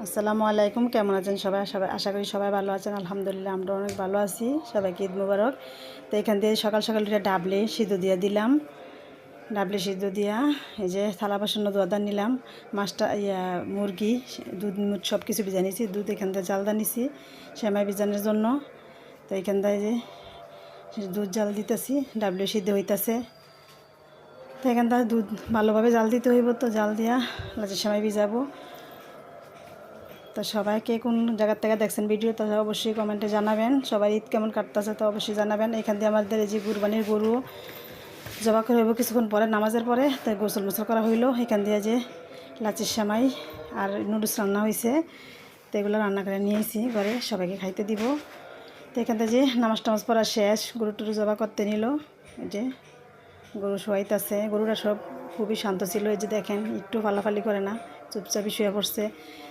আসসালামু আলাইকুম, কেমন আছেন সবাই? সবাই আশা করি সবাই ভালো আছেন। আলহামদুলিল্লাহ আমরা অনেক ভালো আছি। সবাইকে ঈদ মুবারক। তো এখান থেকে সকাল সকাল উঠে ডাবলে সিদ্ধ দিয়ে দিলাম। ডাবলে সিদ্ধ দিয়া এই যে থালা বাসন ধোয়া নিলাম। মাছটা মুরগি, দুধ মুধ সব কিছু ভিজা নিয়েছি। দুধ এখান থেকে জাল দিয়ে নিছি সেমাই ভিজানোর জন্য। তো এখান থেকে যে দুধ জাল দিতেছি, ডাবলে সিদ্ধ হইতাছে। তো এখান থেকে দুধ ভালোভাবে জাল দিতে হইব। তো জাল দিয়া লাচের সেমাই ভিজাবো। তো সবাইকে কোন জায়গা থেকে দেখছেন ভিডিও, তো অবশ্যই কমেন্টে জানাবেন। সবাই ঈদ কেমন কাটতেছে তো অবশ্যই জানাবেন। এখান দিয়ে আমাদের এই যে কুরবানির গরু জবা করে হইব কিছুক্ষণ পরে, নামাজের পরে। তাই গোসল মোসল করা হইলো। এখান দিয়ে যে লাচির সেমাই আর নুডলস রান্না হয়েছে, তো এগুলো রান্না করে নিয়েছি ঘরে সবাইকে খাইতে দিব। তো এখান থেকে যে নামাজ টামাজ পড়া শেষ, গরু টরু জবা করতে নিল। এই যে গরু শোয়াইতেছে। গরুরা সব খুবই শান্ত ছিল। এই যে দেখেন একটু ফালাফালি করে না, চুপচাপই শুয়ে পড়ছে।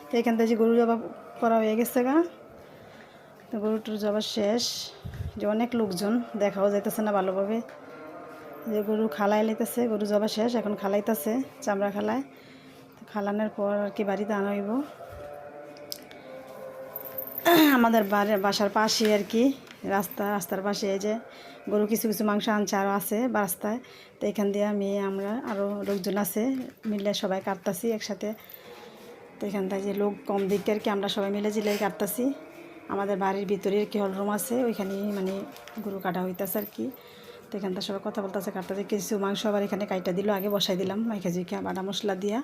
তো এখান থেকে যে গরু জবা করা হয়ে গেছে গা। তো গরুটার জবা শেষ। যে অনেক লোকজন, দেখাও যাইতেছে না ভালোভাবে। যে গরু খালাই লাইতেছে, গরু জবা শেষ, এখন খালাইতেছে চামড়া খালায়। তো খালানোর পর আর কি বাড়িতে আনা হইব। আমাদের বাসার পাশে আর কি রাস্তার পাশে এই যে গরু কিছু কিছু মাংস আনছে আরও আছে রাস্তায়। তো এখান দিয়ে আমরা আরও লোকজন আছে মিলে সবাই কাটতাছি একসাথে। তো এখান থেকে যে লোক কম দিকে আর কি আমরা সবাই মিলে জিলাই কাটতাছি। আমাদের বাড়ির ভিতরে আর কি হলরুম আছে, ওইখানেই মানে গরু কাটা হইতেছে আর কি। তো এখান থেকে সবাই কথা বলতেছে, কাটতেছে। কিছু মাংস আবার এখানে কাইটা দিল, আগে বসাই দিলাম মাইখা জুইখা বাটা মশলা দিয়া।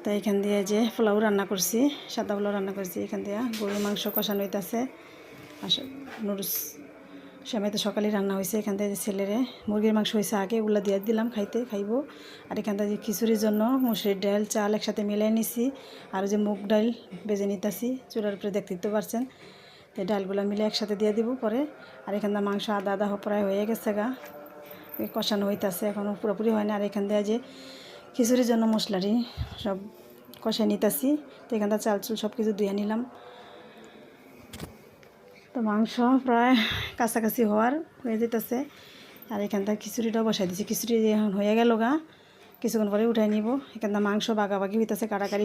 তো এখান দিয়ে যে পোলাও রান্না করছি, সাদা পোলাও রান্না করছি। এখান দিয়ে গরুর মাংস কষানো হইতেছে। নুডলস সেমাই তো সকালেই রান্না হয়েছে। এখান থেকে ছেলেরে মুরগির মাংস হয়েছে আগে, ওগুলো দিয়ে দিলাম খাইবো। আর এখান থেকে খিচুড়ির জন্য মুসুরির ডাল চাল একসাথে মিলাই নিছি। আর যে মুগ ডাল বেজে নিতেছি চুলার উপরে, দেখতে পারছেন। তো ডালগুলো মিলে একসাথে দিয়ে দিব পরে। আর এখান থেকে মাংস আদা আদা প্রায় হয়ে গেছে গা, কষানো হইতেছে, এখনও পুরোপুরি হয় না। আর এখান থেকে যে খিচুড়ির জন্য মশলারি সব কষাই নিতেছি। তো এখান থেকে চাল চুল সব কিছু ধুয়ে নিলাম। তো মাংস প্রায় কাছাকাছি হয়ে যেতেছে। আর এখান থেকে খিচুড়িটাও বসাই দিচ্ছি। খিচুড়ি এখন হয়ে গেল গা, কিছুক্ষণ পরে উঠাই নিব। এখান থেকে মাংস বাগাবাগি হইতেছে, কাটাকাটি